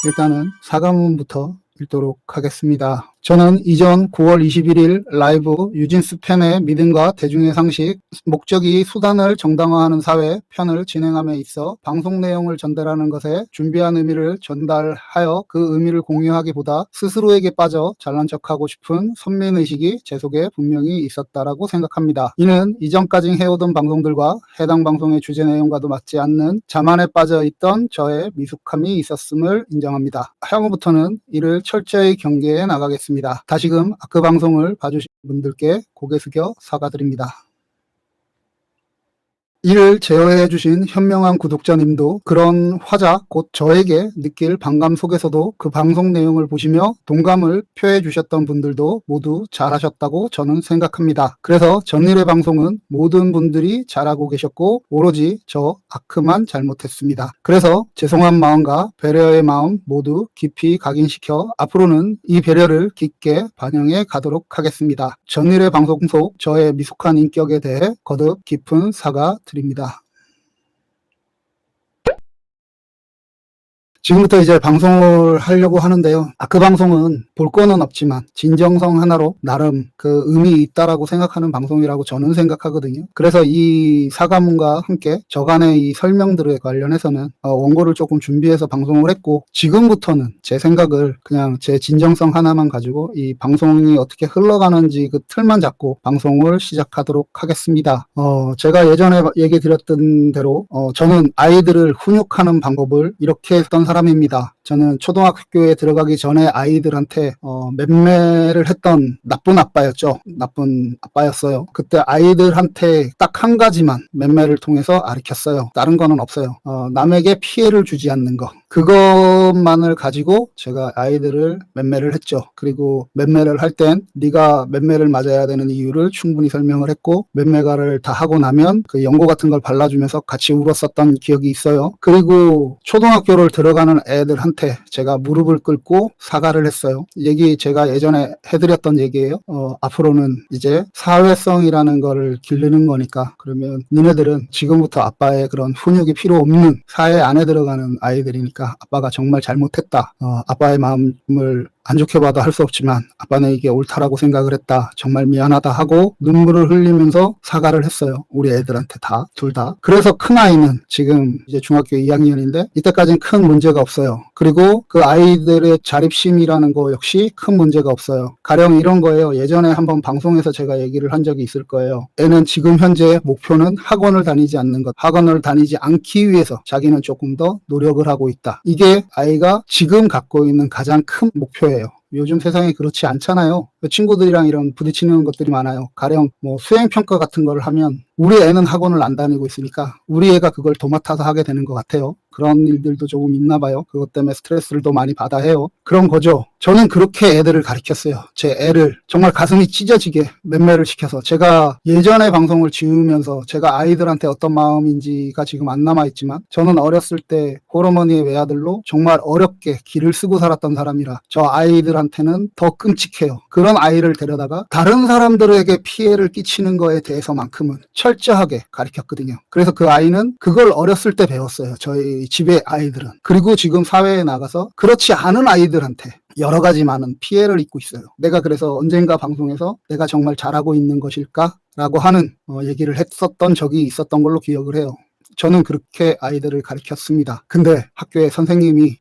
일단은 사과문부터 읽도록 하겠습니다. 저는 이전 9월 21일 라이브 유진스 팬의 믿음과 대중의 상식, 목적이 수단을 정당화하는 사회 편을 진행함에 있어 방송 내용을 전달하는 것에 준비한 의미를 전달하여 그 의미를 공유하기보다 스스로에게 빠져 잘난 척하고 싶은 선민의식이 제 속에 분명히 있었다라고 생각합니다. 이는 이전까지 해오던 방송들과 해당 방송의 주제 내용과도 맞지 않는 자만에 빠져 있던 저의 미숙함이 있었음을 인정합니다. 향후부터는 이를 철저히 경계해 나가겠습니다. 다시금 그 방송을 봐주신 분들께 고개 숙여 사과드립니다. 이를 제어해 주신 현명한 구독자님도 그런 화자 곧 저에게 느낄 반감 속에서도 그 방송 내용을 보시며 동감을 표해 주셨던 분들도 모두 잘하셨다고 저는 생각합니다. 그래서 전일의 방송은 모든 분들이 잘하고 계셨고 오로지 저 아크만 잘못했습니다. 그래서 죄송한 마음과 배려의 마음 모두 깊이 각인시켜 앞으로는 이 배려를 깊게 반영해 가도록 하겠습니다. 전일의 방송 속 저의 미숙한 인격에 대해 거듭 깊은 사과 드립니다. 지금부터 이제 방송을 하려고 하는데요. 그 방송은 볼 거는 없지만 진정성 하나로 나름 그 의미 있다라고 생각하는 방송이라고 저는 생각하거든요. 그래서 이 사과문과 함께 저간의 이 설명들에 관련해서는 원고를 조금 준비해서 방송을 했고 지금부터는 제 생각을 그냥 제 진정성 하나만 가지고 이 방송이 어떻게 흘러가는지 그 틀만 잡고 방송을 시작하도록 하겠습니다. 제가 예전에 얘기 드렸던 대로 저는 아이들을 훈육하는 방법을 이렇게 했던 사람입니다. 저는 초등학교에 들어가기 전에 아이들한테 맴매를 했던 나쁜 아빠였죠. 나쁜 아빠였어요. 그때 아이들한테 딱 한 가지만 맴매를 통해서 가르쳤어요. 다른 거는 없어요. 남에게 피해를 주지 않는 거. 그것만을 가지고 제가 아이들을 맴매를 했죠. 그리고 맴매를 할 땐 네가 맴매를 맞아야 되는 이유를 충분히 설명을 했고 맴매가를 다 하고 나면 그 연고 같은 걸 발라주면서 같이 울었었던 기억이 있어요. 그리고 초등학교를 들어가는 애들한테 제가 무릎을 꿇고 사과를 했어요. 얘기 제가 예전에 해드렸던 얘기예요. 앞으로는 이제 사회성이라는 거를 기르는 거니까 그러면 너네들은 지금부터 아빠의 그런 훈육이 필요 없는 사회 안에 들어가는 아이들이니까 아빠가 정말 잘못했다. 아빠의 마음을 안 좋게 봐도 할 수 없지만 아빠는 이게 옳다라고 생각을 했다. 정말 미안하다 하고 눈물을 흘리면서 사과를 했어요. 우리 애들한테 둘 다. 그래서 큰아이는 지금 이제 중학교 2학년인데 이때까지는 큰 문제가 없어요. 그리고 그 아이들의 자립심이라는 거 역시 큰 문제가 없어요. 가령 이런 거예요. 예전에 한번 방송에서 제가 얘기를 한 적이 있을 거예요. 애는 지금 현재 목표는 학원을 다니지 않는 것. 학원을 다니지 않기 위해서 자기는 조금 더 노력을 하고 있다. 이게 아이가 지금 갖고 있는 가장 큰 목표예요. 요즘 세상에 그렇지 않잖아요. 친구들이랑 이런 부딪히는 것들이 많아요. 가령 뭐 수행평가 같은 걸 하면 우리 애는 학원을 안 다니고 있으니까 우리 애가 그걸 도맡아서 하게 되는 것 같아요. 그런 일들도 조금 있나 봐요. 그것 때문에 스트레스를 더 많이 받아 해요. 그런 거죠. 저는 그렇게 애들을 가르쳤어요. 제 애를 정말 가슴이 찢어지게 맴매를 시켜서 제가 예전에 방송을 지으면서 제가 아이들한테 어떤 마음인지가 지금 안 남아있지만 저는 어렸을 때 홀어머니의 외아들로 정말 어렵게 길을 쓰고 살았던 사람이라 저 아이들한테는 더 끔찍해요. 그런 아이를 데려다가 다른 사람들에게 피해를 끼치는 거에 대해서만큼은 철저하게 가르쳤거든요. 그래서 그 아이는 그걸 어렸을 때 배웠어요. 저희 집의 아이들은. 그리고 지금 사회에 나가서 그렇지 않은 아이들한테 여러 가지 많은 피해를 입고 있어요. 내가 그래서 언젠가 방송에서 내가 정말 잘하고 있는 것일까? 라고 하는 얘기를 했었던 적이 있었던 걸로 기억을 해요. 저는 그렇게 아이들을 가르쳤습니다. 근데 학교의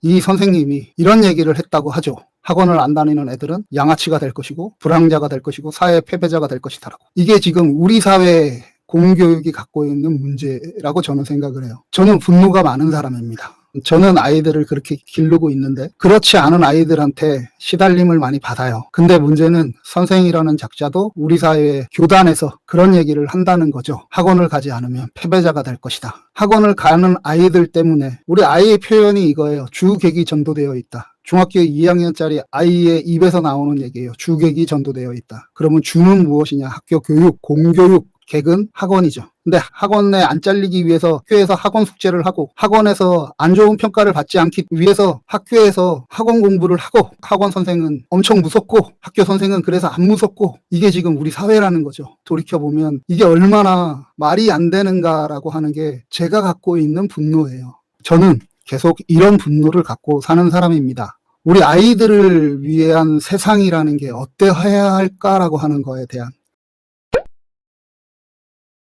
이 선생님이 이런 얘기를 했다고 하죠. 학원을 안 다니는 애들은 양아치가 될 것이고 불황자가 될 것이고 사회 패배자가 될 것이다라고. 이게 지금 우리 사회의 공교육이 갖고 있는 문제라고 저는 생각을 해요. 저는 분노가 많은 사람입니다. 저는 아이들을 그렇게 기르고 있는데 그렇지 않은 아이들한테 시달림을 많이 받아요. 근데 문제는 선생이라는 작자도 우리 사회의 교단에서 그런 얘기를 한다는 거죠. 학원을 가지 않으면 패배자가 될 것이다. 학원을 가는 아이들 때문에 우리 아이의 표현이 이거예요. 주객이 전도되어 있다. 중학교 2학년짜리 아이의 입에서 나오는 얘기예요. 주객이 전도되어 있다. 그러면 주는 무엇이냐? 학교 교육, 공교육, 객은 학원이죠. 근데 학원에 안 잘리기 위해서 학교에서 학원 숙제를 하고 학원에서 안 좋은 평가를 받지 않기 위해서 학교에서 학원 공부를 하고 학원 선생은 엄청 무섭고 학교 선생은 그래서 안 무섭고 이게 지금 우리 사회라는 거죠. 돌이켜보면 이게 얼마나 말이 안 되는가라고 하는 게 제가 갖고 있는 분노예요. 저는 계속 이런 분노를 갖고 사는 사람입니다. 우리 아이들을 위한 세상이라는 게 어때야 할까라고 하는 거에 대한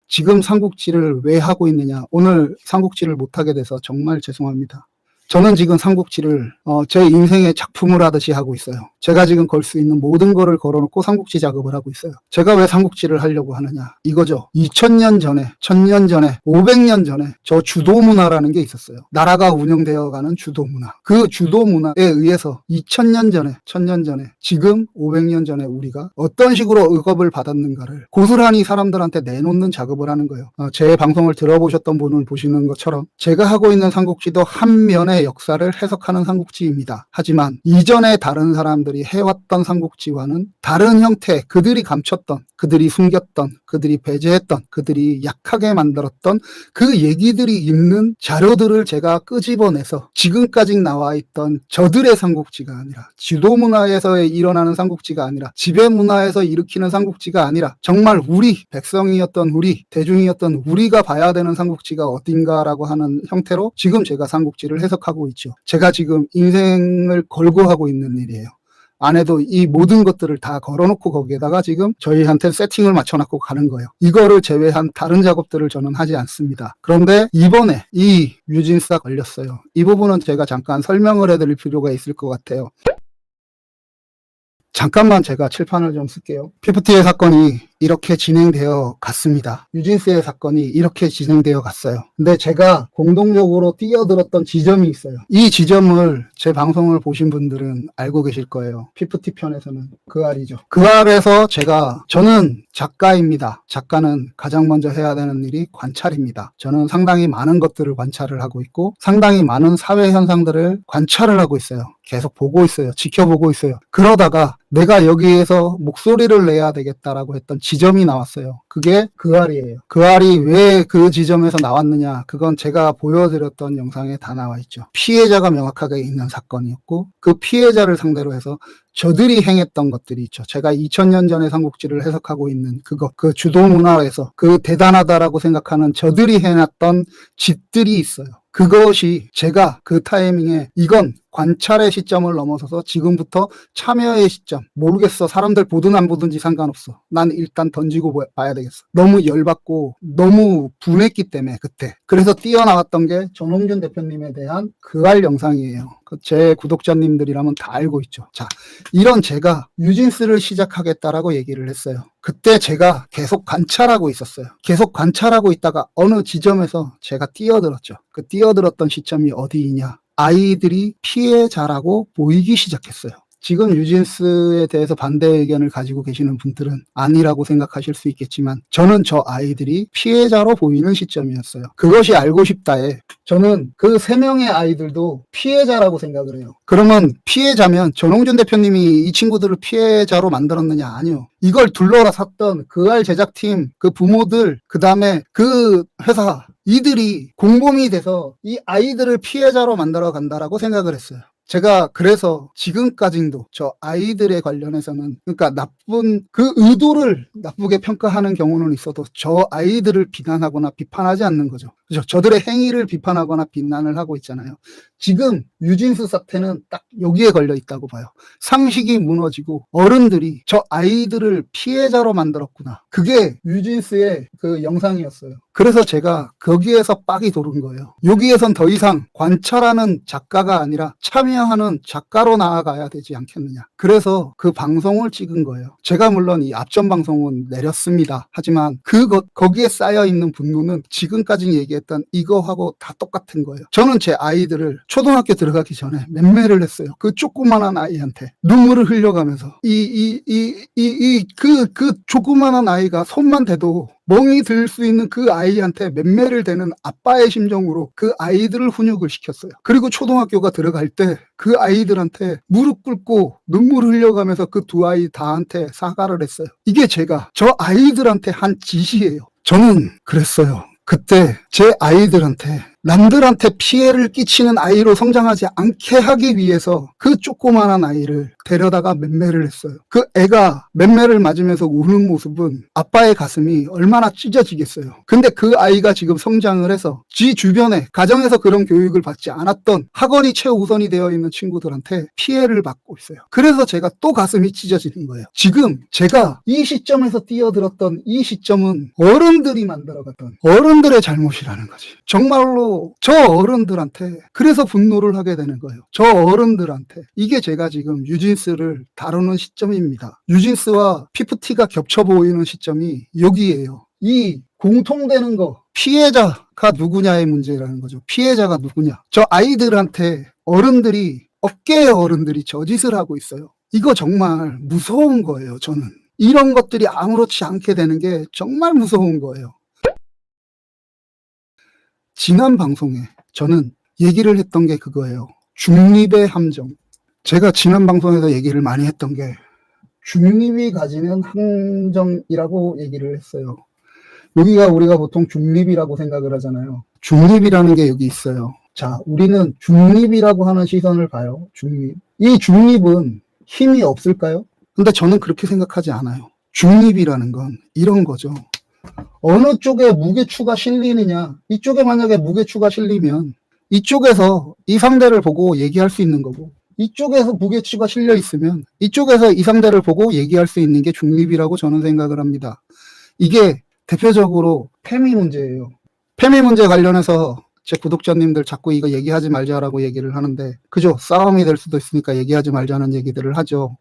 지금 삼국지를 왜 하고 있느냐. 오늘 삼국지를 못하게 돼서 정말 죄송합니다. 저는 지금 삼국지를 제 인생의 작품을 하듯이 하고 있어요. 제가 지금 걸 수 있는 모든 거를 걸어놓고 삼국지 작업을 하고 있어요. 제가 왜 삼국지를 하려고 하느냐 이거죠. 2000년 전에, 1000년 전에, 500년 전에 저 주도 문화라는 게 있었어요. 나라가 운영되어가는 주도 문화. 그 주도 문화에 의해서 2000년 전에, 1000년 전에, 지금 500년 전에 우리가 어떤 식으로 억압을 받았는가를 고스란히 사람들한테 내놓는 작업을 하는 거예요. 제 방송을 들어보셨던 분을 보시는 것처럼 제가 하고 있는 삼국지도 한 면의 역사를 해석하는 삼국지입니다. 하지만 이전에 다른 사람들이 해왔던 삼국지와는 다른 형태, 그들이 감췄던, 그들이 숨겼던, 그들이 배제했던, 그들이 약하게 만들었던 그 얘기들이 있는 자료들을 제가 끄집어내서 지금까지 나와 있던 저들의 삼국지가 아니라 지도 문화에서 일어나는 삼국지가 아니라 지배 문화에서 일으키는 삼국지가 아니라 정말 우리 백성이었던 우리, 대중이었던 우리가 봐야 되는 삼국지가 어딘가라고 하는 형태로 지금 제가 삼국지를 해석하고 있죠. 제가 지금 인생을 걸고 하고 있는 일이에요. 안에도 이 모든 것들을 다 걸어놓고 거기에다가 지금 저희한테 세팅을 맞춰놓고 가는 거예요. 이거를 제외한 다른 작업들을 저는 하지 않습니다. 그런데 이번에 이 뮤진스가 걸렸어요. 이 부분은 제가 잠깐 설명을 해드릴 필요가 있을 것 같아요. 잠깐만 제가 칠판을 좀 쓸게요. 피프티의 사건이 이렇게 진행되어 갔습니다. 뮤진스의 사건이 이렇게 진행되어 갔어요. 근데 제가 공동적으로 뛰어들었던 지점이 있어요. 이 지점을 제 방송을 보신 분들은 알고 계실 거예요. 피프티 편에서는 그 알이죠. 그 알에서 저는 작가입니다. 작가는 가장 먼저 해야 되는 일이 관찰입니다. 저는 상당히 많은 것들을 관찰을 하고 있고 상당히 많은 사회 현상들을 관찰을 하고 있어요. 계속 보고 있어요. 지켜보고 있어요. 그러다가 내가 여기에서 목소리를 내야 되겠다라고 했던 지점이 나왔어요. 그게 그 알이에요. 그 알이 왜 그 지점에서 나왔느냐? 그건 제가 보여드렸던 영상에 다 나와 있죠. 피해자가 명확하게 있는 사건이었고 그 피해자를 상대로 해서 저들이 행했던 것들이 있죠. 제가 2000년 전에 삼국지를 해석하고 있는 그 주도 문화에서 그 대단하다라고 생각하는 저들이 해놨던 짓들이 있어요. 그것이 제가 그 타이밍에 이건 관찰의 시점을 넘어서서 지금부터 참여의 시점. 모르겠어. 사람들 보든 안 보든지 상관없어. 난 일단 던지고 봐야 되겠어. 너무 열받고 너무 분했기 때문에 그때. 그래서 뛰어나왔던 게 전홍준 대표님에 대한 그 알 영상이에요. 제 구독자님들이라면 다 알고 있죠. 자, 이런 제가 뮤진스를 시작하겠다라고 얘기를 했어요. 그때 제가 계속 관찰하고 있었어요. 계속 관찰하고 있다가 어느 지점에서 제가 뛰어들었죠. 그 뛰어들었던 시점이 어디이냐? 아이들이 피해자라고 보이기 시작했어요. 지금 뮤진스에 대해서 반대 의견을 가지고 계시는 분들은 아니라고 생각하실 수 있겠지만 저는 저 아이들이 피해자로 보이는 시점이었어요. 그것이 알고 싶다에 저는 그 3명의 아이들도 피해자라고 생각을 해요. 그러면 피해자면 전홍준 대표님이 이 친구들을 피해자로 만들었느냐? 아니요. 이걸 둘러쌌던 그 알 제작팀, 그 부모들, 그 다음에 그 회사 이들이 공범이 돼서 이 아이들을 피해자로 만들어 간다라고 생각을 했어요. 제가 그래서 지금까지도 저 아이들에 관련해서는 그러니까 나쁜 그 의도를 나쁘게 평가하는 경우는 있어도 저 아이들을 비난하거나 비판하지 않는 거죠. 그죠? 저들의 행위를 비판하거나 비난을 하고 있잖아요. 지금 뮤진스 사태는 딱 여기에 걸려 있다고 봐요. 상식이 무너지고 어른들이 저 아이들을 피해자로 만들었구나. 그게 뮤진스의 그 영상이었어요. 그래서 제가 거기에서 빡이 도른 거예요. 여기에선 더 이상 관찰하는 작가가 아니라 참여하는 작가로 나아가야 되지 않겠느냐. 그래서 그 방송을 찍은 거예요. 제가 물론 이 앞전 방송은 내렸습니다. 하지만 거기에 쌓여있는 분노는 지금까지 얘기했던 이거하고 다 똑같은 거예요. 저는 제 아이들을 초등학교 들어가기 전에 맴매를 했어요. 그 조그만한 아이한테 눈물을 흘려가면서 그 조그만한 아이가 손만 대도 멍이 들 수 있는 그 아이한테 맴매를 대는 아빠의 심정으로 그 아이들을 훈육을 시켰어요. 그리고 초등학교가 들어갈 때 그 아이들한테 무릎 꿇고 눈물 흘려가면서 그 두 아이 다한테 사과를 했어요. 이게 제가 저 아이들한테 한 짓이에요. 저는 그랬어요. 그때 제 아이들한테 남들한테 피해를 끼치는 아이로 성장하지 않게 하기 위해서 그 조그만한 아이를 데려다가 맴매를 했어요. 그 애가 맴매를 맞으면서 우는 모습은 아빠의 가슴이 얼마나 찢어지겠어요. 근데 그 아이가 지금 성장을 해서 지 주변에 가정에서 그런 교육을 받지 않았던 학원이 최우선이 되어 있는 친구들한테 피해를 받고 있어요. 그래서 제가 또 가슴이 찢어지는 거예요. 지금 제가 이 시점에서 뛰어들었던 이 시점은 어른들이 만들어갔던 어른들의 잘못이라는 거지. 정말로 저 어른들한테 그래서 분노를 하게 되는 거예요. 저 어른들한테. 이게 제가 지금 뉴진스를 다루는 시점입니다. 뉴진스와 피프티가 겹쳐 보이는 시점이 여기에요. 이 공통되는 거, 피해자가 누구냐의 문제라는 거죠. 피해자가 누구냐. 저 아이들한테 어른들이, 업계의 어른들이 저짓을 하고 있어요. 이거 정말 무서운 거예요, 저는. 이런 것들이 아무렇지 않게 되는 게 정말 무서운 거예요. 지난 방송에 저는 얘기를 했던 게 그거예요. 중립의 함정. 제가 지난 방송에서 얘기를 많이 했던 게 중립이 가지는 함정이라고 얘기를 했어요. 여기가 우리가 보통 중립이라고 생각을 하잖아요. 중립이라는 게 여기 있어요. 자, 우리는 중립이라고 하는 시선을 봐요. 중립. 이 중립은 힘이 없을까요? 근데 저는 그렇게 생각하지 않아요. 중립이라는 건 이런 거죠. 어느 쪽에 무게추가 실리느냐, 이쪽에 만약에 무게추가 실리면 이쪽에서 이 상대를 보고 얘기할 수 있는 거고, 이쪽에서 무게추가 실려 있으면 이쪽에서 이 상대를 보고 얘기할 수 있는 게 중립이라고 저는 생각을 합니다. 이게 대표적으로 페미 문제예요. 페미 문제 관련해서 제 구독자님들 자꾸 이거 얘기하지 말자라고 얘기를 하는데, 그죠? 싸움이 될 수도 있으니까 얘기하지 말자는 얘기들을 하죠.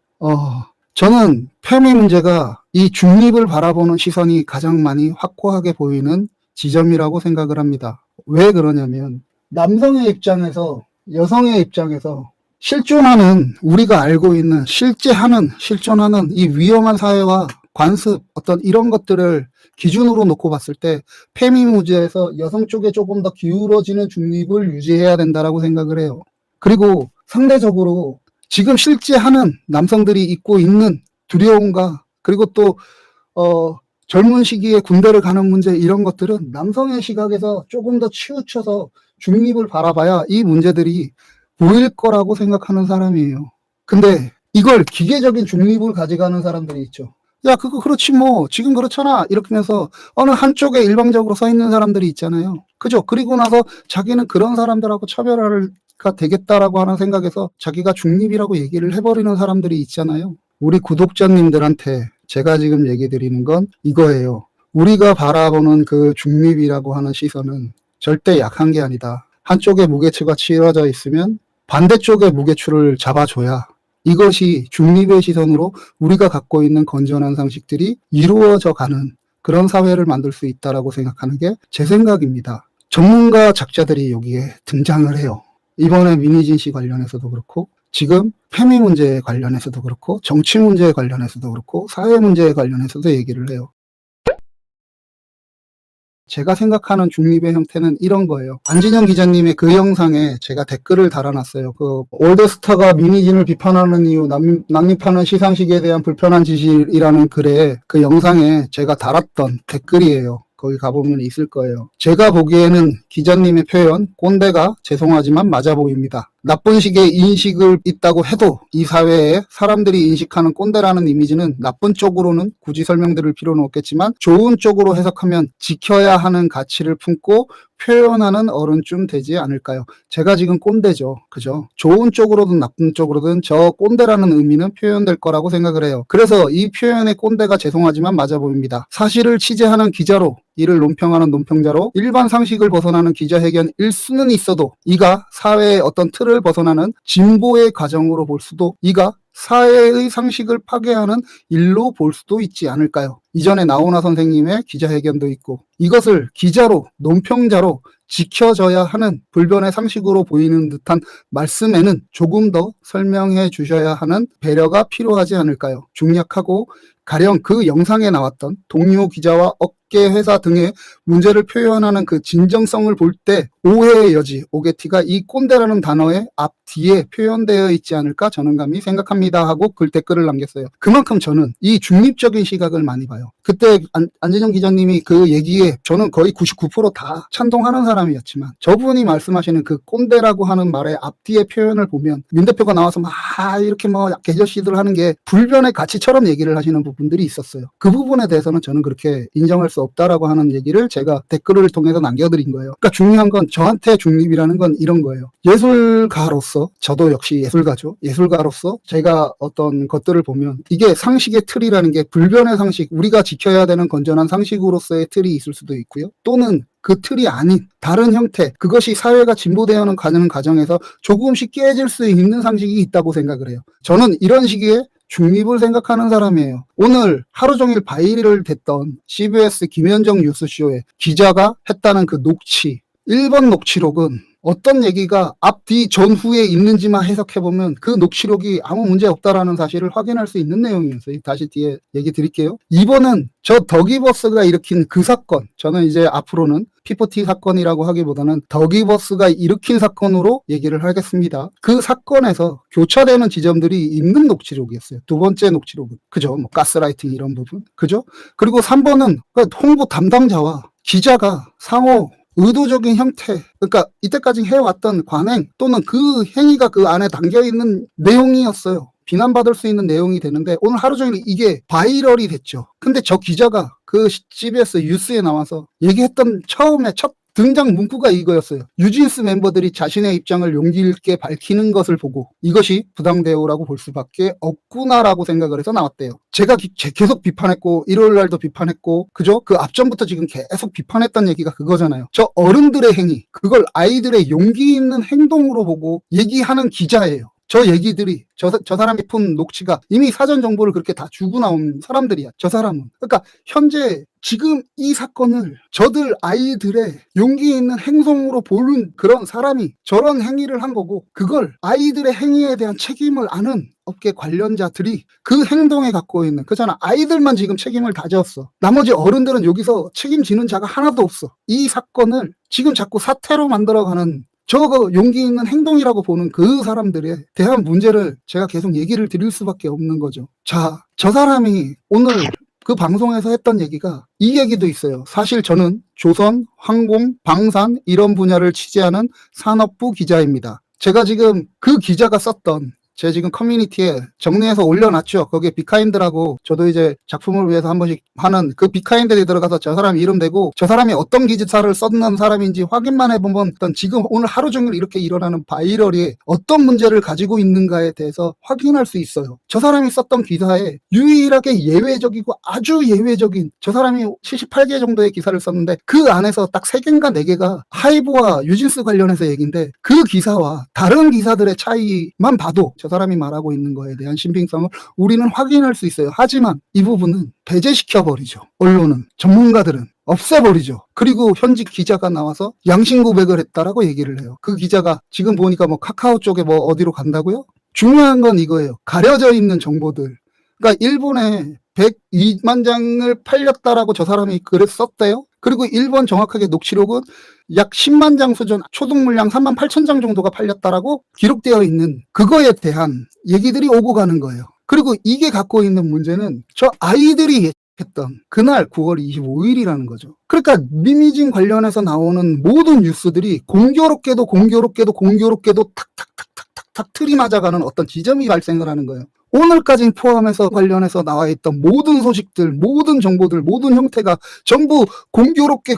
저는 페미 문제가 이 중립을 바라보는 시선이 가장 많이 확고하게 보이는 지점이라고 생각을 합니다. 왜 그러냐면 남성의 입장에서, 여성의 입장에서 실존하는, 우리가 알고 있는 실존하는 이 위험한 사회와 관습, 어떤 이런 것들을 기준으로 놓고 봤을 때 페미 문제에서 여성 쪽에 조금 더 기울어지는 중립을 유지해야 된다라고 생각을 해요. 그리고 상대적으로 지금 실제하는 남성들이 입고 있는 두려움과, 그리고 또 젊은 시기에 군대를 가는 문제, 이런 것들은 남성의 시각에서 조금 더 치우쳐서 중립을 바라봐야 이 문제들이 보일 거라고 생각하는 사람이에요. 근데 이걸 기계적인 중립을 가져가는 사람들이 있죠. 야, 그거 그렇지 뭐, 지금 그렇잖아, 이렇게 하면서 어느 한쪽에 일방적으로 서 있는 사람들이 있잖아요. 그죠? 그리고 나서 자기는 그런 사람들하고 차별화가 되겠다라고 하는 생각에서 자기가 중립이라고 얘기를 해버리는 사람들이 있잖아요. 우리 구독자님들한테 제가 지금 얘기 드리는 건 이거예요. 우리가 바라보는 그 중립이라고 하는 시선은 절대 약한 게 아니다. 한쪽에 무게추가 치러져 있으면 반대쪽의 무게추를 잡아줘야 이것이 중립의 시선으로 우리가 갖고 있는 건전한 상식들이 이루어져 가는 그런 사회를 만들 수 있다라고 생각하는 게 제 생각입니다. 전문가 작자들이 여기에 등장을 해요. 이번에 민희진 씨 관련해서도 그렇고, 지금 페미 문제에 관련해서도 그렇고, 정치 문제에 관련해서도 그렇고, 사회 문제에 관련해서도 얘기를 해요. 제가 생각하는 중립의 형태는 이런 거예요. 안진영 기자님의 그 영상에 제가 댓글을 달아놨어요. 그 올드스타가 민희진을 비판하는 이유, 난입하는 시상식에 대한 불편한 지식이라는 글에, 그 영상에 제가 달았던 댓글이에요. 거기 가보면 있을 거예요. 제가 보기에는 기자님의 표현, 꼰대가 죄송하지만 맞아 보입니다. 나쁜 식의 인식을 있다고 해도 이 사회에 사람들이 인식하는 꼰대라는 이미지는 나쁜 쪽으로는 굳이 설명드릴 필요는 없겠지만 좋은 쪽으로 해석하면 지켜야 하는 가치를 품고 표현하는 어른쯤 되지 않을까요? 제가 지금 꼰대죠. 그죠? 좋은 쪽으로든 나쁜 쪽으로든 저 꼰대라는 의미는 표현될 거라고 생각을 해요. 그래서 이 표현의 꼰대가 죄송하지만 맞아 보입니다. 사실을 취재하는 기자로, 이를 논평하는 논평자로 일반 상식을 벗어나는 기자회견일 수는 있어도 이가 사회의 어떤 틀을 벗어나는 진보의 과정으로 볼 수도, 이가 사회의 상식을 파괴하는 일로 볼 수도 있지 않을까요? 이전에 나훈아 선생님의 기자회견도 있고, 이것을 기자로, 논평자로 지켜져야 하는 불변의 상식으로 보이는 듯한 말씀에는 조금 더 설명해 주셔야 하는 배려가 필요하지 않을까요? 중약하고 가령 그 영상에 나왔던 동료 기자와 업계 회사 등의 문제를 표현하는 그 진정성을 볼 때 오해의 여지, 오게티가 이 꼰대라는 단어의 앞뒤에 표현되어 있지 않을까 저는 감히 생각합니다 하고 댓글을 남겼어요. 그만큼 저는 이 중립적인 시각을 많이 봐요. 그때 안진영 기자님이 그 얘기에 저는 거의 99%다 찬동하는 사람이었지만 저분이 말씀하시는 그 꼰대라고 하는 말의 앞뒤의 표현을 보면 민 대표가 나와서 막 이렇게 뭐 개저씨들 하는 게 불변의 가치처럼 얘기를 하시는 부분들이 있었어요. 그 부분에 대해서는 저는 그렇게 인정할 수 없다라고 하는 얘기를 제가 댓글을 통해서 남겨드린 거예요. 그러니까 중요한 건 저한테 중립이라는 건 이런 거예요. 예술가로서 저도 역시 예술가죠. 예술가로서 제가 어떤 것들을 보면 이게 상식의 틀이라는 게 불변의 상식, 우리가 지켜야 되는 건전한 상식으로서의 틀이 있을 수도 있고요. 또는 그 틀이 아닌 다른 형태, 그것이 사회가 진보되어가는 과정에서 조금씩 깨질 수 있는 상식이 있다고 생각을 해요. 저는 이런 시기에 중립을 생각하는 사람이에요. 오늘 하루 종일 바이럴 됐던 CBS 김현정 뉴스쇼에 기자가 했다는 그 녹취, 1번 녹취록은 어떤 얘기가 앞뒤 전후에 있는지만 해석해보면 그 녹취록이 아무 문제 없다라는 사실을 확인할 수 있는 내용이었어요. 다시 뒤에 얘기 드릴게요. 2번은 저 더기버스가 일으킨 그 사건, 저는 이제 앞으로는 P40 사건이라고 하기보다는 더기버스가 일으킨 사건으로 얘기를 하겠습니다. 그 사건에서 교차되는 지점들이 있는 녹취록이었어요. 두 번째 녹취록은. 그죠? 뭐 가스라이팅 이런 부분. 그죠? 그리고 3번은 홍보 담당자와 기자가 상호 의도적인 형태, 그러니까 이때까지 해왔던 관행 또는 그 행위가 그 안에 담겨있는 내용이었어요. 비난받을 수 있는 내용이 되는데 오늘 하루 종일 이게 바이럴이 됐죠. 근데 저 기자가 그 CBS 뉴스에 나와서 얘기했던 처음에 첫 등장 문구가 이거였어요. 뉴진스 멤버들이 자신의 입장을 용기 있게 밝히는 것을 보고 이것이 부당 대우라고 볼 수밖에 없구나라고 생각을 해서 나왔대요. 제가 계속 비판했고 일요일 날도 비판했고 그죠? 그 앞전부터 지금 계속 비판했던 얘기가 그거잖아요. 저 어른들의 행위, 그걸 아이들의 용기 있는 행동으로 보고 얘기하는 기자예요. 저 얘기들이 저 사람이 푼 녹취가 이미 사전 정보를 그렇게 다 주고 나온 사람들이야. 저 사람은. 그러니까 현재 지금 이 사건을 저들 아이들의 용기 있는 행동으로 보는 그런 사람이 저런 행위를 한 거고 그걸 아이들의 행위에 대한 책임을 아는 업계 관련자들이 그 행동에 갖고 있는 그잖아. 아이들만 지금 책임을 다 졌어. 나머지 어른들은 여기서 책임지는 자가 하나도 없어. 이 사건을 지금 자꾸 사태로 만들어가는 저거 용기 있는 행동이라고 보는 그 사람들에 대한 문제를 제가 계속 얘기를 드릴 수밖에 없는 거죠. 자, 저 사람이 오늘 그 방송에서 했던 얘기가 이 얘기도 있어요. 사실 저는 조선, 항공, 방산 이런 분야를 취재하는 산업부 기자입니다. 제가 지금 그 기자가 썼던 제가 지금 커뮤니티에 정리해서 올려놨죠. 거기에 비카인드라고 저도 이제 작품을 위해서 한 번씩 하는 그 비카인드에 들어가서 저 사람 이름 대고 저 사람이 어떤 기사를 썼는 사람인지 확인만 해보면 일단 지금 오늘 하루 종일 이렇게 일어나는 바이럴이 어떤 문제를 가지고 있는가에 대해서 확인할 수 있어요. 저 사람이 썼던 기사에 유일하게 예외적이고 아주 예외적인 저 사람이 78개 정도의 기사를 썼는데 그 안에서 딱 3개인가 4개가 하이브와 유진스 관련해서 얘기인데 그 기사와 다른 기사들의 차이만 봐도 저 사람이 말하고 있는 거에 대한 신빙성을 우리는 확인할 수 있어요. 하지만 이 부분은 배제시켜버리죠. 언론은, 전문가들은 없애버리죠. 그리고 현직 기자가 나와서 양심 고백을 했다라고 얘기를 해요. 그 기자가 지금 보니까 뭐 카카오 쪽에 뭐 어디로 간다고요? 중요한 건 이거예요. 가려져 있는 정보들. 그러니까 일본에 102만 장을 팔렸다라고 저 사람이 글을 썼대요. 그리고 일본 정확하게 녹취록은 약 10만 장 수준 초등 물량 3만 8천 장 정도가 팔렸다라고 기록되어 있는 그거에 대한 얘기들이 오고 가는 거예요. 그리고 이게 갖고 있는 문제는 저 아이들이 했던 그날 9월 25일이라는 거죠. 그러니까 미미진 관련해서 나오는 모든 뉴스들이 공교롭게도 탁탁탁탁탁탁 틀이 맞아가는 어떤 지점이 발생을 하는 거예요. 오늘까지 포함해서 관련해서 나와 있던 모든 소식들, 모든 정보들, 모든 형태가 전부 공교롭게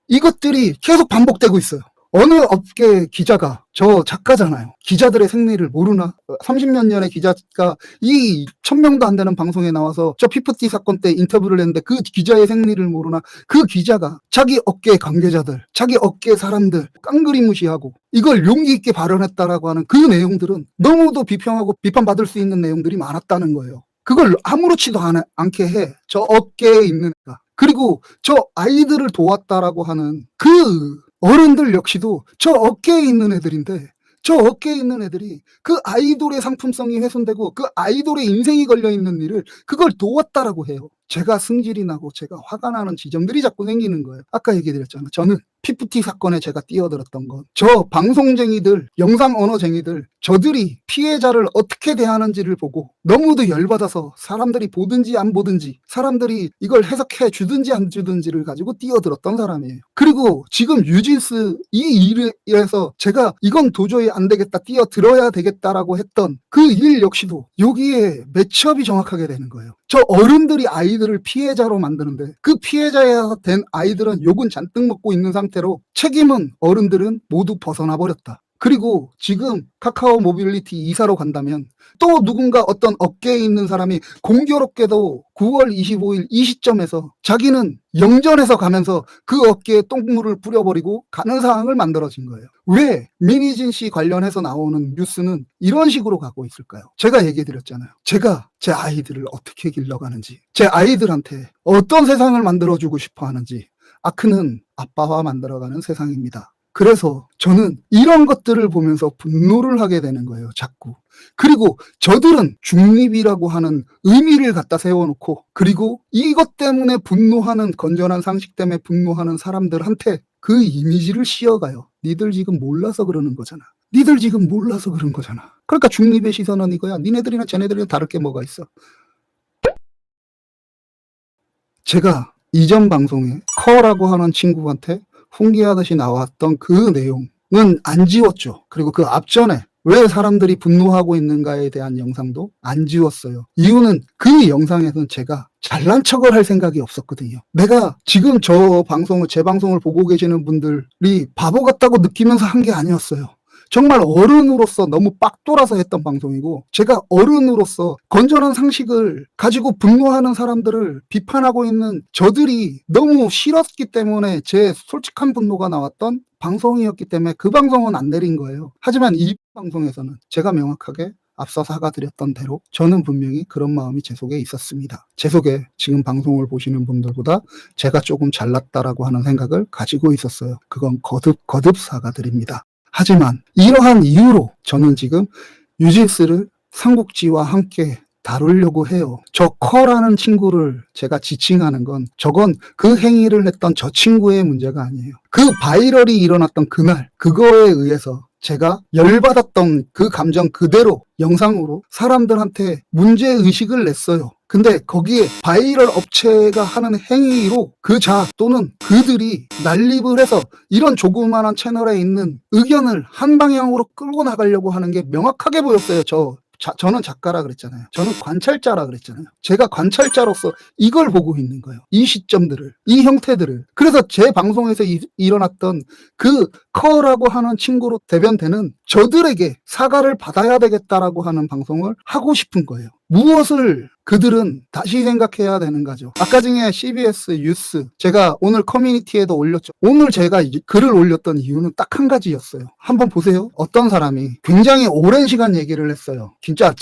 이것들이 계속 반복되고 있어요. 어느 업계 기자가 저 작가잖아요. 기자들의 생리를 모르나? 30몇 년의 기자가 이 1000명도 안 되는 방송에 나와서 저 P40 사건 때 인터뷰를 했는데 그 기자의 생리를 모르나? 그 기자가 자기 업계 관계자들, 자기 업계 사람들 깡그리 무시하고 이걸 용기 있게 발언했다라고 하는 그 내용들은 너무도 비평하고 비판받을 수 있는 내용들이 많았다는 거예요. 그걸 아무렇지도 않게 해. 저 업계에 있는 애가. 그리고 저 아이들을 도왔다라고 하는 그 어른들 역시도 저 업계에 있는 애들인데 저 어깨에 있는 애들이 그 아이돌의 상품성이 훼손되고 그 아이돌의 인생이 걸려있는 일을 그걸 도왔다라고 해요. 제가 승질이 나고 제가 화가 나는 지점들이 자꾸 생기는 거예요. 아까 얘기드렸잖아요. 저는 피프티 사건에 제가 뛰어들었던 건 저 방송쟁이들, 영상 언어쟁이들, 저들이 피해자를 어떻게 대하는지를 보고 너무도 열받아서 사람들이 보든지 안 보든지, 사람들이 이걸 해석해 주든지 안 주든지를 가지고 뛰어들었던 사람이에요. 그리고 지금 유진스 이 일에서 제가 이건 도저히 안 되겠다, 뛰어들어야 되겠다라고 했던 그 일 역시도 여기에 매치업이 정확하게 되는 거예요. 저 어른들이 아이들을 피해자로 만드는데 그 피해자가 된 아이들은 욕은 잔뜩 먹고 있는 상태로 책임은 어른들은 모두 벗어나 버렸다. 그리고 지금 카카오 모빌리티 이사로 간다면 또 누군가 어떤 업계에 있는 사람이 공교롭게도 9월 25일 이 시점에서 자기는 영전에서 가면서 그 업계에 똥물을 뿌려버리고 가는 상황을 만들어진 거예요. 왜 민희진 씨 관련해서 나오는 뉴스는 이런 식으로 가고 있을까요? 제가 얘기해드렸잖아요. 제가 제 아이들을 어떻게 길러가는지, 제 아이들한테 어떤 세상을 만들어주고 싶어 하는지, 아크는 아빠와 만들어가는 세상입니다. 그래서 저는 이런 것들을 보면서 분노를 하게 되는 거예요, 자꾸. 그리고 저들은 중립이라고 하는 의미를 갖다 세워놓고, 그리고 이것 때문에 분노하는, 건전한 상식 때문에 분노하는 사람들한테 그 이미지를 씌워가요. 니들 지금 몰라서 그러는 거잖아. 니들 지금 몰라서 그런 거잖아. 그러니까 중립의 시선은 이거야. 니네들이나 쟤네들이나 다를 게 뭐가 있어. 제가 이전 방송에 커라고 하는 친구한테 훈계하듯이 나왔던 그 내용은 안 지웠죠. 그리고 그 앞전에 왜 사람들이 분노하고 있는가에 대한 영상도 안 지웠어요. 이유는 그 영상에서는 제가 잘난 척을 할 생각이 없었거든요. 내가 지금 저 방송을, 제 방송을 보고 계시는 분들이 바보 같다고 느끼면서 한 게 아니었어요. 정말 어른으로서 너무 빡 돌아서 했던 방송이고, 제가 어른으로서 건전한 상식을 가지고 분노하는 사람들을 비판하고 있는 저들이 너무 싫었기 때문에 제 솔직한 분노가 나왔던 방송이었기 때문에 그 방송은 안 내린 거예요. 하지만 이 방송에서는 제가 명확하게 앞서 사과드렸던 대로 저는 분명히 그런 마음이 제 속에 있었습니다. 제 속에 지금 방송을 보시는 분들보다 제가 조금 잘났다라고 하는 생각을 가지고 있었어요. 그건 거듭 사과드립니다. 하지만 이러한 이유로 저는 지금 유진스를 삼국지와 함께 다루려고 해요. 저 커라는 친구를 제가 지칭하는 건, 저건 그 행위를 했던 저 친구의 문제가 아니에요. 그 바이럴이 일어났던 그날, 그거에 의해서 제가 열받았던 그 감정 그대로 영상으로 사람들한테 문제의식을 냈어요. 근데 거기에 바이럴 업체가 하는 행위로 그 자 또는 그들이 난립을 해서 이런 조그마한 채널에 있는 의견을 한 방향으로 끌고 나가려고 하는 게 명확하게 보였어요. 저는 작가라 그랬잖아요. 저는 관찰자라 그랬잖아요. 제가 관찰자로서 이걸 보고 있는 거예요. 이 시점들을, 이 형태들을. 그래서 제 방송에서 일어났던 그 커라고 하는 친구로 대변되는 저들에게 사과를 받아야 되겠다라고 하는 방송을 하고 싶은 거예요. 무엇을 그들은 다시 생각해야 되는 거죠. 아까 중에 CBS 뉴스, 제가 오늘 커뮤니티에도 올렸죠. 오늘 제가 글을 올렸던 이유는 딱 한 가지였어요. 한번 보세요. 어떤 사람이 굉장히 오랜 시간 얘기를 했어요. 진짜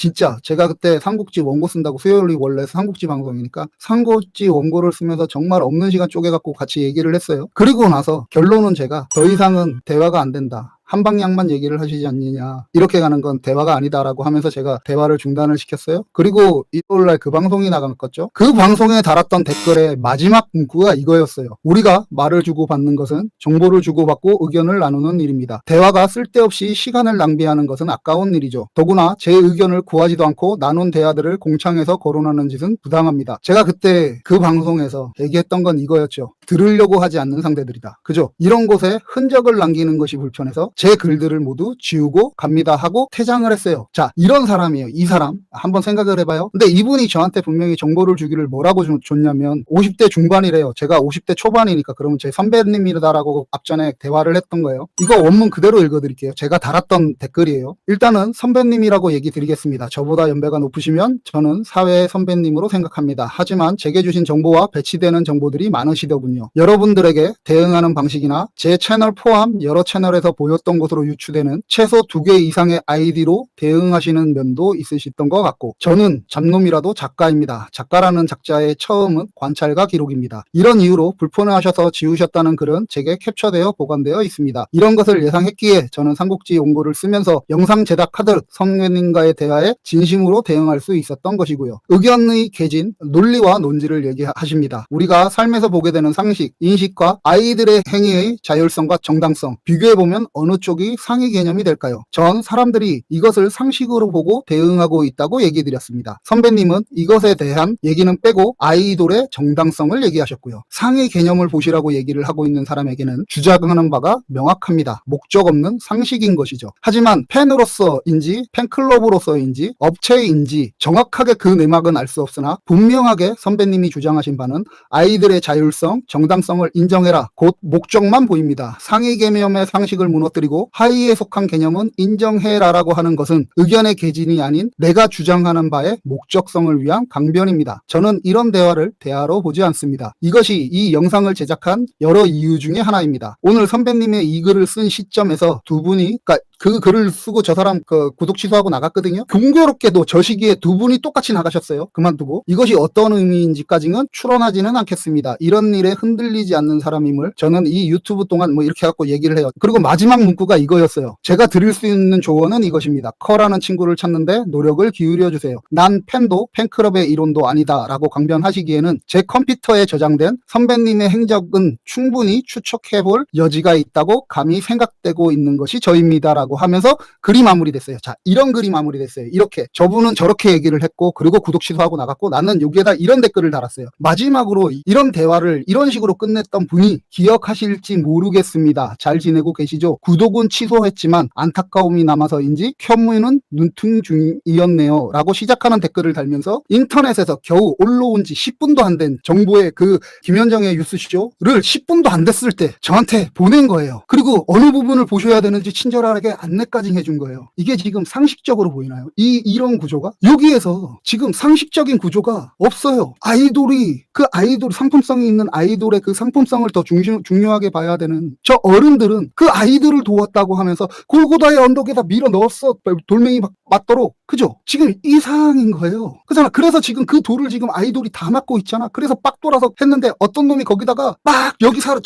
제가 그때 삼국지 원고 쓴다고, 수요일이 원래 삼국지 방송이니까 삼국지 원고를 쓰면서 정말 없는 시간 쪼개갖고 같이 얘기를 했어요. 그리고 나서 결론은 제가 더 이상은 대화가 안 된다, 한 방향만 얘기를 하시지 않느냐, 이렇게 가는 건 대화가 아니다라고 하면서 제가 대화를 중단을 시켰어요. 그리고 일요일날 그 방송이 나갔죠. 그 방송에 달았던 댓글의 마지막 문구가 이거였어요. 우리가 말을 주고받는 것은 정보를 주고받고 의견을 나누는 일입니다. 대화가 쓸데없이 시간을 낭비하는 것은 아까운 일이죠. 더구나 제 의견을 구하지도 않고 나눈 대화들을 공창에서 거론하는 짓은 부당합니다. 제가 그때 그 방송에서 얘기했던 건 이거였죠. 들으려고 하지 않는 상대들이다. 그죠? 이런 곳에 흔적을 남기는 것이 불편해서 제 글들을 모두 지우고 갑니다 하고 퇴장을 했어요. 자, 이런 사람이에요. 이 사람 한번 생각을 해봐요. 근데 이분이 저한테 분명히 정보를 주기를 뭐라고 줬냐면 50대 중반이래요. 제가 50대 초반이니까 그러면 제 선배님이다라고 앞전에 대화를 했던 거예요. 이거 원문 그대로 읽어드릴게요. 제가 달았던 댓글이에요. 일단은 선배님이라고 얘기 드리겠습니다. 저보다 연배가 높으시면 저는 사회의 선배님으로 생각합니다. 하지만 제게 주신 정보와 배치되는 정보들이 많으시더군요. 여러분들에게 대응하는 방식이나 제 채널 포함 여러 채널에서 보였던 하셨던 것으로 유추되는 최소 2개 이상의 아이디로 대응하시는 면도 있으셨던 것 같고, 저는 잡놈이라도 작가입니다. 작가라는 작자의 처음은 관찰과 기록입니다. 이런 이유로 불편해하셔서 지우셨다는 글은 제게 캡처되어 보관되어 있습니다. 이런 것을 예상했기에 저는 삼국지 용고를 쓰면서 영상 제작하듯 선배님과의 대화에 진심으로 대응할 수 있었던 것이고요. 의견의 개진, 논리와 논지를 얘기하십니다. 우리가 삶에서 보게 되는 상식, 인식과 아이들의 행위의 자율성과 정당성, 비교해보면 어느 쪽이 상위 개념이 될까요? 전 사람들이 이것을 상식으로 보고 대응하고 있다고 얘기 드렸습니다. 선배님은 이것에 대한 얘기는 빼고 아이돌의 정당성을 얘기하셨고요. 상위 개념을 보시라고 얘기를 하고 있는 사람에게는 주장하는 바가 명확합니다. 목적 없는 상식인 것이죠. 하지만 팬으로서인지 팬클럽으로서인지 업체인지 정확하게 그 내막은 알 수 없으나 분명하게 선배님이 주장하신 바는 아이들의 자율성, 정당성을 인정해라. 곧 목적만 보입니다. 상위 개념의 상식을 무너뜨리고 하위에 속한 개념은 인정해라라고 하는 것은 의견의 개진이 아닌 내가 주장하는 바의 목적성을 위한 강변입니다. 저는 이런 대화를 대화로 보지 않습니다. 이것이 이 영상을 제작한 여러 이유 중에 하나입니다. 오늘 선배님의 이 글을 쓴 시점에서 두 분이, 그러니까 그 글을 쓰고 저 사람 구독 취소하고 나갔거든요. 공교롭게도 저 시기에 두 분이 똑같이 나가셨어요. 그만두고. 이것이 어떤 의미인지까지는 추론하지는 않겠습니다. 이런 일에 흔들리지 않는 사람임을 저는 이 유튜브 동안 뭐 이렇게 갖고 얘기를 해요. 그리고 마지막 문구가 이거였어요. 제가 드릴 수 있는 조언은 이것입니다. 커라는 친구를 찾는데 노력을 기울여 주세요. 난 팬도 팬클럽의 이론도 아니다 라고 강변하시기에는 제 컴퓨터에 저장된 선배님의 행적은 충분히 추측해볼 여지가 있다고 감히 생각되고 있는 것이 저입니다 라고 하면서 글이 마무리됐어요. 자, 이런 글이 마무리됐어요. 이렇게 저분은 저렇게 얘기를 했고, 그리고 구독 취소하고 나갔고, 나는 여기에다 이런 댓글을 달았어요. 마지막으로 이런 대화를 이런 식으로 끝냈던 분이 기억하실지 모르겠습니다. 잘 지내고 계시죠? 구독은 취소했지만 안타까움이 남아서인지 혐의는 눈팅 중이었네요 라고 시작하는 댓글을 달면서 인터넷에서 겨우 올라온 지 10분도 안 된 정보의 그 김현정의 뉴스쇼를 10분도 안 됐을 때 저한테 보낸 거예요. 그리고 어느 부분을 보셔야 되는지 친절하게 안내까지 해준 거예요. 이게 지금 상식적으로 보이나요? 이런 구조가? 여기에서 지금 상식적인 구조가 없어요. 아이돌이, 그 아이돌, 상품성이 있는 아이돌의 그 상품성을 더 중요하게 봐야 되는 저 어른들은 그 아이들을 도왔다고 하면서 골고다의 언덕에다 밀어 넣었어. 돌멩이 맞도록. 그죠? 지금 이 상황인 거예요. 그잖아. 그래서 지금 그 돌을 지금 아이돌이 다 맞고 있잖아. 그래서 빡 돌아서 했는데 어떤 놈이 거기다가 막 여기 사람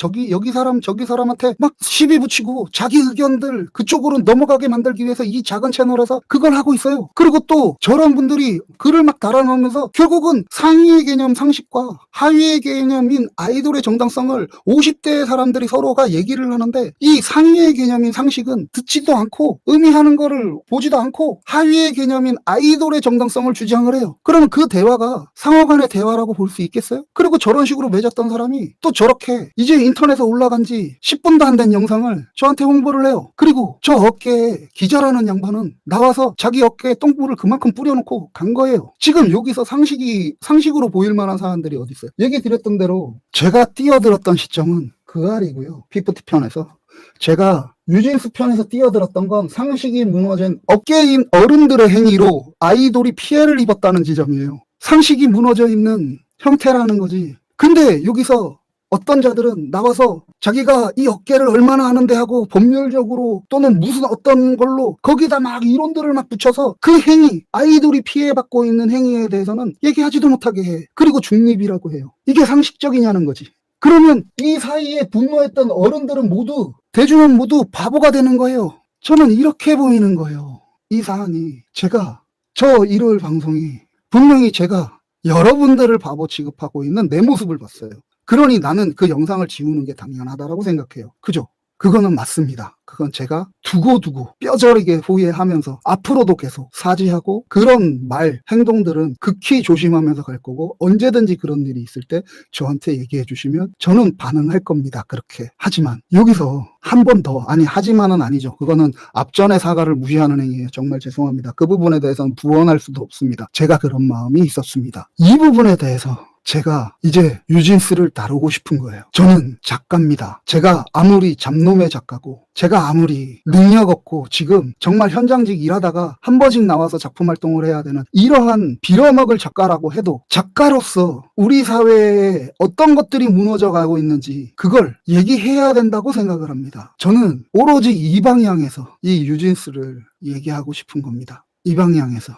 저기 사람한테 막 시비 붙이고 자기 의견들 그쪽으로 넘어가게 만들기 위해서 이 작은 채널에서 그걸 하고 있어요. 그리고 또 저런 분들이 글을 막 달아놓으면서 결국은 상위의 개념 상식과 하위의 개념인 아이돌의 정당성을 50대 사람들이 서로가 얘기를 하는데, 이 상위의 개념인 상식은 듣지도 않고 의미하는 거를 보지도 않고 하위의 개념인 아이돌의 정당성을 주장을 해요. 그러면 그 대화가 상호간의 대화라고 볼 수 있겠어요? 그리고 저런 식으로 맺었던 사람이 또 저렇게 이제 인터넷에 올라간 지 10분도 안 된 영상을 저한테 홍보를 해요. 그리고 저 어깨에 기자라는 양반은 나와서 자기 어깨에 똥물을 그만큼 뿌려놓고 간 거예요. 지금 여기서 상식으로 보일 만한 사람들이 어디 있어요? 얘기 드렸던 대로 제가 뛰어들었던 시점은 그 알이고요. 피프티 편에서. 제가 뉴진스 편에서 뛰어들었던 건 상식이 무너진 업계인 어른들의 행위로 아이돌이 피해를 입었다는 지점이에요. 상식이 무너져 있는 형태라는 거지. 근데 여기서 어떤 자들은 나와서 자기가 이 업계를 얼마나 아는데 하고 법률적으로 또는 무슨 어떤 걸로 거기다 막 이론들을 막 붙여서 그 행위, 아이돌이 피해받고 있는 행위에 대해서는 얘기하지도 못하게 해. 그리고 중립이라고 해요. 이게 상식적이냐는 거지. 그러면 이 사이에 분노했던 어른들은 모두, 대중은 모두 바보가 되는 거예요. 저는 이렇게 보이는 거예요. 이 사안이. 저 일요일 방송이 분명히 제가 여러분들을 바보 취급하고 있는 내 모습을 봤어요. 그러니 나는 그 영상을 지우는 게 당연하다라고 생각해요. 그죠? 그거는 맞습니다. 그건 제가 두고두고 뼈저리게 후회하면서 앞으로도 계속 사죄하고, 그런 말, 행동들은 극히 조심하면서 갈 거고, 언제든지 그런 일이 있을 때 저한테 얘기해 주시면 저는 반응할 겁니다. 그렇게. 하지만 여기서 한 번 더, 아니 하지만은 아니죠. 그거는 앞전의 사과를 무시하는 행위예요. 정말 죄송합니다. 그 부분에 대해서는 부언할 수도 없습니다. 제가 그런 마음이 있었습니다. 이 부분에 대해서 제가 이제 유진스를 다루고 싶은 거예요. 저는 작가입니다. 제가 아무리 잡놈의 작가고, 제가 아무리 능력 없고, 지금 정말 현장직 일하다가 한 번씩 나와서 작품 활동을 해야 되는 이러한 빌어먹을 작가라고 해도, 작가로서 우리 사회에 어떤 것들이 무너져 가고 있는지 그걸 얘기해야 된다고 생각을 합니다. 저는 오로지 이 방향에서 이 유진스를 얘기하고 싶은 겁니다. 이 방향에서.